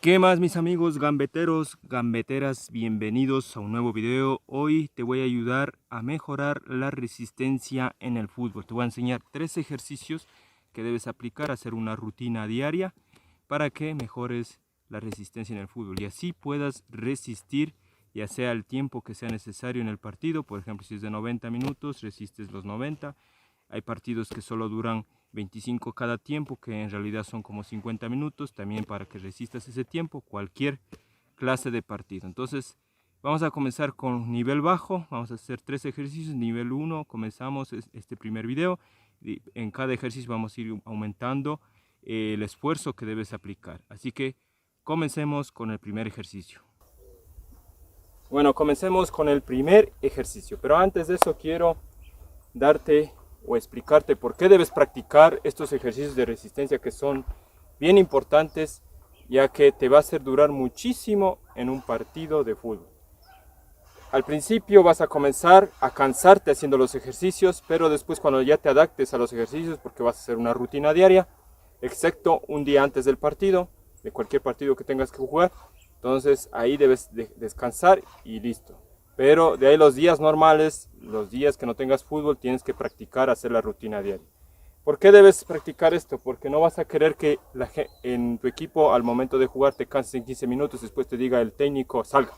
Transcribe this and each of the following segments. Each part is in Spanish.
¿Qué más, mis amigos gambeteros, gambeteras? Bienvenidos a un nuevo video. Hoy te voy a ayudar a mejorar la resistencia en el fútbol. Te voy a enseñar 3 ejercicios que debes aplicar, hacer una rutina diaria para que mejores la resistencia en el fútbol y así puedas resistir ya sea el tiempo que sea necesario en el partido. Por ejemplo, si es de 90 minutos, resistes los 90. Hay partidos que solo duran 25 cada tiempo, que en realidad son como 50 minutos, también para que resistas ese tiempo, cualquier clase de partido. Entonces, vamos a comenzar con nivel bajo, vamos a hacer 3 ejercicios. Nivel 1, comenzamos este primer video. En cada ejercicio vamos a ir aumentando el esfuerzo que debes aplicar. Así que comencemos con el primer ejercicio. Bueno, comencemos con el primer ejercicio, pero antes de eso quiero darte o explicarte por qué debes practicar estos ejercicios de resistencia que son bien importantes, ya que te va a hacer durar muchísimo en un partido de fútbol. Al principio vas a comenzar a cansarte haciendo los ejercicios, pero después cuando ya te adaptes a los ejercicios, porque vas a hacer una rutina diaria, excepto un día antes del partido, de cualquier partido que tengas que jugar, entonces ahí debes descansar y listo. Pero de ahí los días normales, los días que no tengas fútbol, tienes que practicar hacer la rutina diaria. ¿Por qué debes practicar esto? Porque no vas a querer que en tu equipo al momento de jugar te canses en 15 minutos, después te diga el técnico, salga.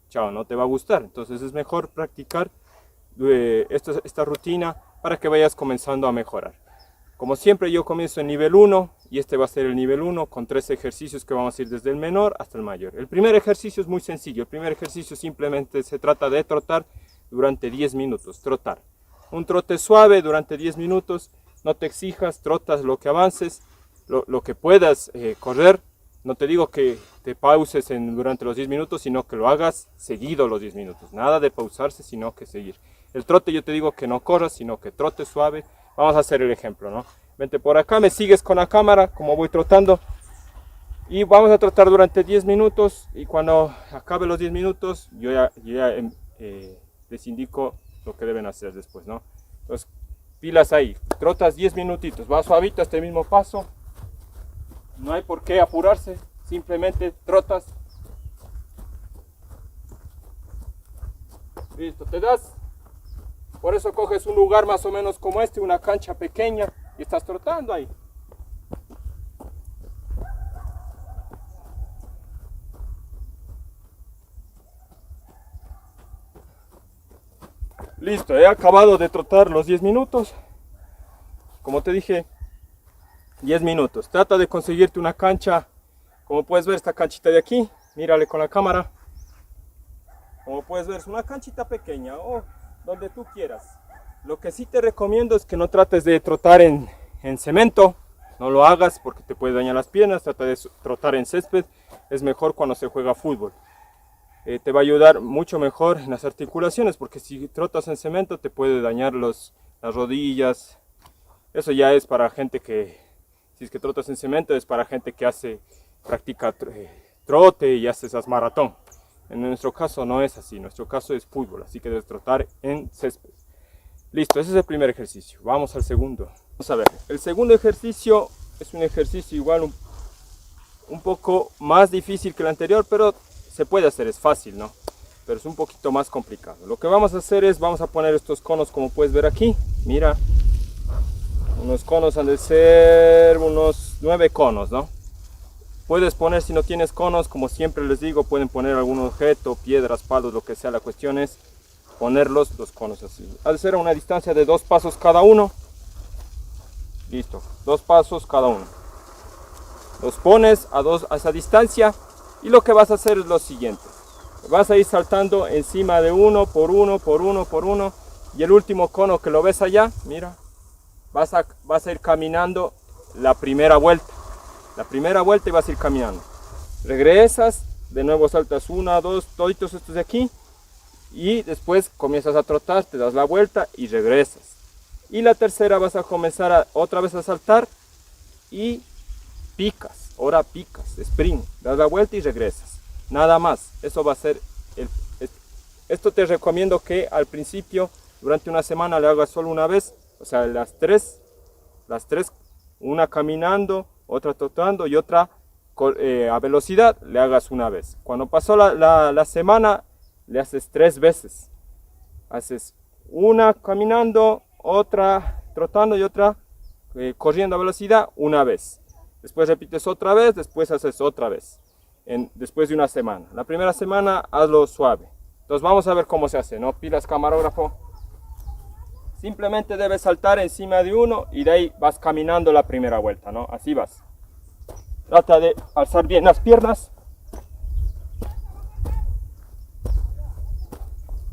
Chao, no te va a gustar. Entonces es mejor practicar esta rutina para que vayas comenzando a mejorar. Como siempre, yo comienzo en nivel 1 y este va a ser el nivel 1 con 3 ejercicios que vamos a ir desde el menor hasta el mayor. El primer ejercicio es muy sencillo. El primer ejercicio simplemente se trata de trotar durante 10 minutos. Trotar. Un trote suave durante 10 minutos. No te exijas, trotas lo que avances, lo que puedas correr. No te digo que te pauses durante los 10 minutos, sino que lo hagas seguido los 10 minutos. Nada de pausarse, sino que seguir. El trote yo te digo que no corras, sino que trote suave. Vamos a hacer el ejemplo, ¿no? Vente por acá, me sigues con la cámara, como voy trotando. Y vamos a trotar durante 10 minutos. Y cuando acabe los 10 minutos, yo ya les indico lo que deben hacer después, ¿no? Entonces, pilas ahí. Trotas 10 minutitos. Va suavito este mismo paso. No hay por qué apurarse. Simplemente trotas. Listo, te das. Por eso coges un lugar más o menos como este, una cancha pequeña, y estás trotando ahí. Listo, he acabado de trotar los 10 minutos. Como te dije, 10 minutos. Trata de conseguirte una cancha, como puedes ver esta canchita de aquí, mírale con la cámara. Como puedes ver es una canchita pequeña o donde tú quieras. Lo que sí te recomiendo es que no trates de trotar en cemento, no lo hagas porque te puede dañar las piernas. Trata de trotar en césped, es mejor cuando se juega fútbol. Te va a ayudar mucho mejor en las articulaciones, porque si trotas en cemento te puede dañar las rodillas. Eso ya es para gente que, si es que trotas en cemento, es para gente que practica trote y hace esas maratón. En nuestro caso no es así, nuestro caso es fútbol, así que debes trotar en césped. Listo, ese es el primer ejercicio. Vamos al segundo. Vamos a ver, el segundo ejercicio es un ejercicio igual un poco más difícil que el anterior, pero se puede hacer, es fácil, ¿no? Pero es un poquito más complicado. Lo que vamos a hacer es, vamos a poner estos conos como puedes ver aquí. Mira, unos conos han de ser unos 9 conos, ¿no? Puedes poner, si no tienes conos, como siempre les digo, pueden poner algún objeto, piedras, palos, lo que sea. La cuestión es poner los conos así. Ha de ser a una distancia de 2 pasos cada uno. Listo, 2 pasos cada uno. Los pones a esa distancia y lo que vas a hacer es lo siguiente. Vas a ir saltando encima de uno por uno, por uno, por uno. Y el último cono que lo ves allá, mira, vas a ir caminando la primera vuelta. La primera vuelta y vas a ir caminando. Regresas, de nuevo saltas 1, 2, toditos estos de aquí. Y después comienzas a trotar, te das la vuelta y regresas. Y la tercera vas a comenzar otra vez a saltar y picas. Ahora picas, sprint, das la vuelta y regresas. Nada más, eso va a ser esto te recomiendo que al principio, durante una semana, le hagas solo una vez. O sea, las tres, una caminando, otra trotando y otra a velocidad, le hagas una vez. Cuando pasó la semana, le haces 3 veces. Haces una caminando, otra trotando y otra corriendo a velocidad una vez. Después repites otra vez, después haces otra vez. Después de una semana. La primera semana hazlo suave. Entonces vamos a ver cómo se hace, ¿no? Pilas, camarógrafo. Simplemente debes saltar encima de uno y de ahí vas caminando la primera vuelta, ¿no? Así vas. Trata de alzar bien las piernas.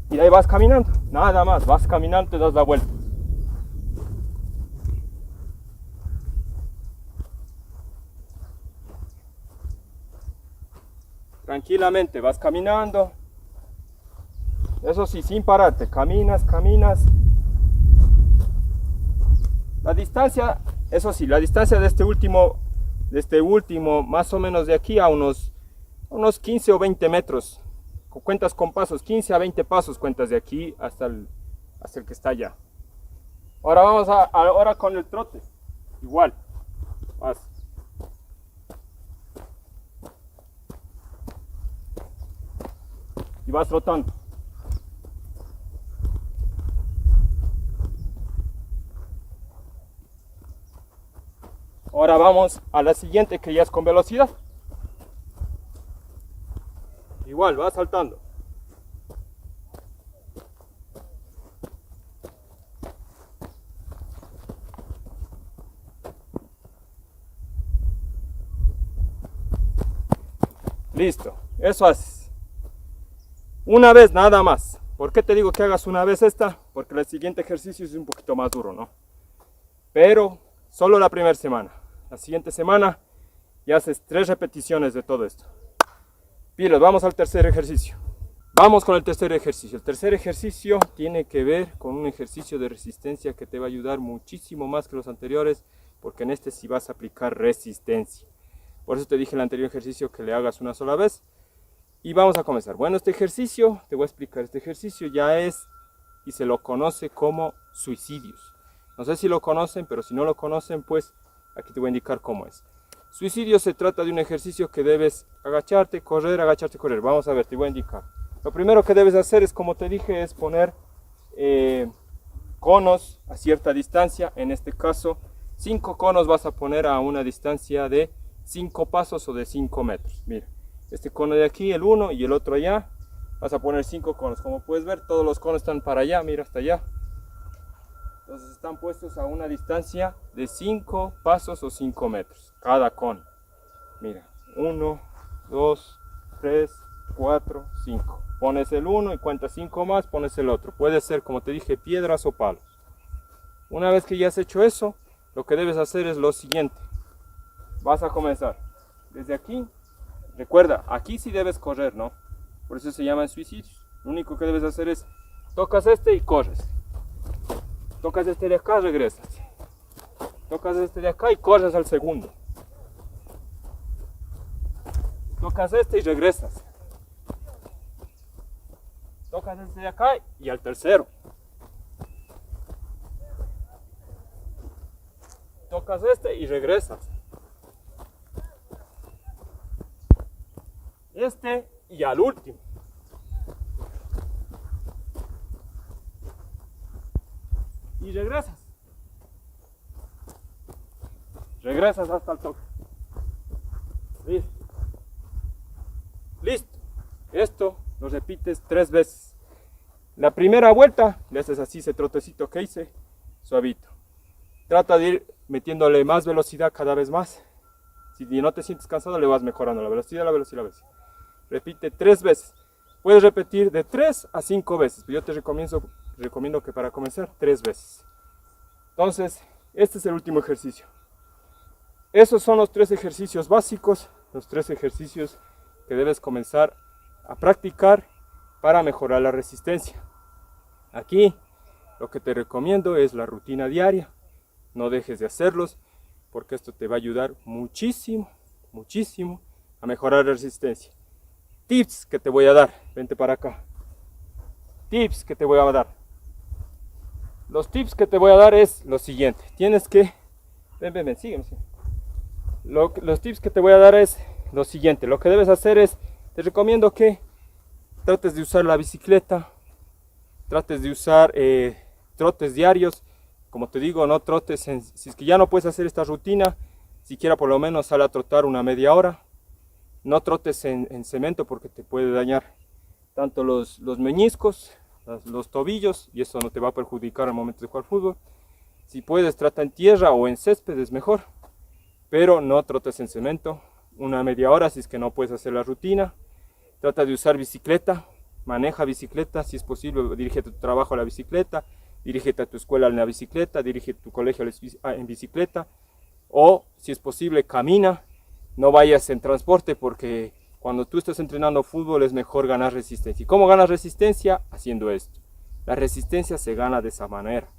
Y de ahí vas caminando. Nada más, vas caminando, te das la vuelta. Tranquilamente vas caminando. Eso sí, sin pararte. Caminas, caminas. La distancia, eso sí, la distancia de este último, más o menos de aquí a unos 15 o 20 metros. Cuentas con pasos, 15 a 20 pasos cuentas de aquí hasta el que está allá. Ahora vamos ahora con el trote. Igual. Vas. Y vas trotando. Ahora vamos a la siguiente, que ya es con velocidad. Igual, vas saltando. Listo, eso haces. Una vez nada más. ¿Por qué te digo que hagas una vez esta? Porque el siguiente ejercicio es un poquito más duro, ¿no? Pero solo la primera semana. La siguiente semana ya haces 3 repeticiones de todo esto. Pilas, vamos al tercer ejercicio. Vamos con el tercer ejercicio. El tercer ejercicio tiene que ver con un ejercicio de resistencia que te va a ayudar muchísimo más que los anteriores, porque en este sí vas a aplicar resistencia. Por eso te dije en el anterior ejercicio que le hagas una sola vez. Y vamos a comenzar. Bueno, este ejercicio, te voy a explicar, este ejercicio ya es y se lo conoce como suicidios. No sé si lo conocen, pero si no lo conocen, pues aquí te voy a indicar cómo es. Suicidio se trata de un ejercicio que debes agacharte, correr, agacharte, correr. Vamos a ver, te voy a indicar. Lo primero que debes hacer es, como te dije, es poner conos a cierta distancia. En este caso, 5 conos vas a poner a una distancia de 5 pasos o de 5 metros. Mira, este cono de aquí, el uno y el otro allá. Vas a poner 5 conos. Como puedes ver, todos los conos están para allá, mira, hasta allá. Entonces están puestos a una distancia de 5 pasos o 5 metros, cada cono. Mira, 1, 2, 3, 4, 5. Pones el 1 y cuentas 5 más, pones el otro. Puede ser, como te dije, piedras o palos. Una vez que ya has hecho eso, lo que debes hacer es lo siguiente. Vas a comenzar desde aquí. Recuerda, aquí sí debes correr, ¿no? Por eso se llaman suicidios. Lo único que debes hacer es, tocas este y corres. Tocas este de acá, regresas. Tocas este de acá y corres al segundo. Tocas este y regresas. Tocas este de acá y al tercero. Tocas este y regresas. Este y al último. Y regresas. Regresas hasta el toque. Listo. Listo. Esto lo repites 3 veces. La primera vuelta le haces así ese trotecito que hice, suavito. Trata de ir metiéndole más velocidad cada vez más. Si no te sientes cansado, le vas mejorando la velocidad, la velocidad, la velocidad. Repite 3 veces. Puedes repetir de 3 a 5 veces. Yo te recomiendo que para comenzar 3 veces. Entonces, este es el último ejercicio. Esos son los 3 ejercicios básicos, los 3 ejercicios que debes comenzar a practicar para mejorar la resistencia. Aquí lo que te recomiendo es la rutina diaria. No dejes de hacerlos, porque esto te va a ayudar muchísimo, muchísimo a mejorar la resistencia. Tips que te voy a dar. Vente para acá. Tips que te voy a dar. Los tips que te voy a dar es lo siguiente. Tienes que... Ven, sígueme. Los tips que te voy a dar es lo siguiente. Lo que debes hacer es, te recomiendo que trates de usar la bicicleta, trates de usar trotes diarios. Como te digo, no trotes, si es que ya no puedes hacer esta rutina, siquiera por lo menos sal a trotar una media hora. No trotes en cemento porque te puede dañar tanto los meñiscos, los tobillos, y eso no te va a perjudicar al momento de jugar fútbol. Si puedes, trata en tierra o en césped, es mejor, pero no trotes en cemento. Una media hora si es que no puedes hacer la rutina. Trata de usar bicicleta, maneja bicicleta, si es posible, dirígete a tu trabajo a la bicicleta, dirígete a tu escuela en la bicicleta, dirígete a tu colegio en bicicleta, o si es posible, camina. No vayas en transporte porque cuando tú estás entrenando fútbol es mejor ganar resistencia. ¿Y cómo ganas resistencia? Haciendo esto. La resistencia se gana de esa manera.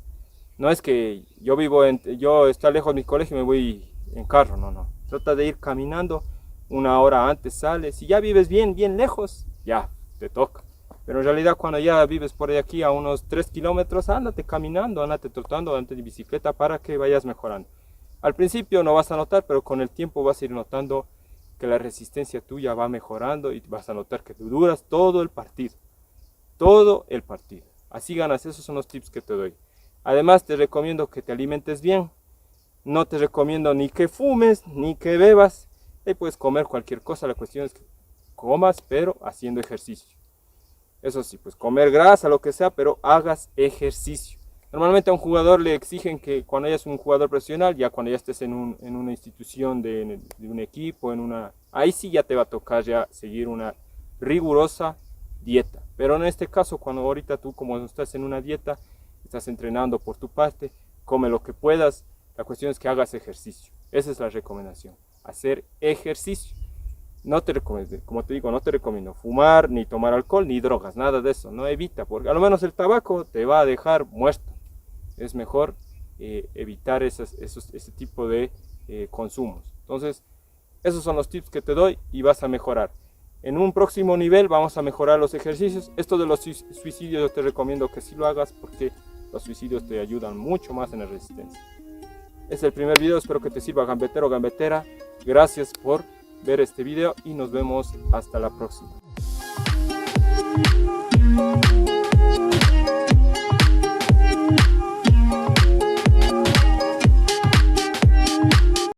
No es que yo está lejos de mi colegio y me voy en carro, no. Trata de ir caminando, una hora antes sales. Si ya vives bien lejos, ya te toca. Pero en realidad cuando ya vives por aquí a unos 3 kilómetros, ándate caminando, ándate trotando, ándate en bicicleta para que vayas mejorando. Al principio no vas a notar, pero con el tiempo vas a ir notando que la resistencia tuya va mejorando y vas a notar que tú duras todo el partido. Todo el partido. Así ganas, esos son los tips que te doy. Además te recomiendo que te alimentes bien. No te recomiendo ni que fumes, ni que bebas. Ahí puedes comer cualquier cosa, la cuestión es que comas, pero haciendo ejercicio. Eso sí, pues comer grasa, lo que sea, pero hagas ejercicio. Normalmente a un jugador le exigen que cuando ya es un jugador profesional, ya cuando ya estés en una institución de un equipo, ahí sí ya te va a tocar ya seguir una rigurosa dieta. Pero en este caso, cuando ahorita tú como estás en una dieta, estás entrenando por tu parte, come lo que puedas, la cuestión es que hagas ejercicio. Esa es la recomendación, hacer ejercicio. No te recomiendo, como te digo, no te recomiendo fumar, ni tomar alcohol, ni drogas, nada de eso. No, evita, porque a lo menos el tabaco te va a dejar muerto. Es mejor evitar ese tipo de consumos. Entonces, esos son los tips que te doy y vas a mejorar. En un próximo nivel vamos a mejorar los ejercicios. Esto de los suicidios yo te recomiendo que sí lo hagas porque los suicidios te ayudan mucho más en la resistencia. Este es el primer video, espero que te sirva, gambetero o gambetera. Gracias por ver este video y nos vemos hasta la próxima.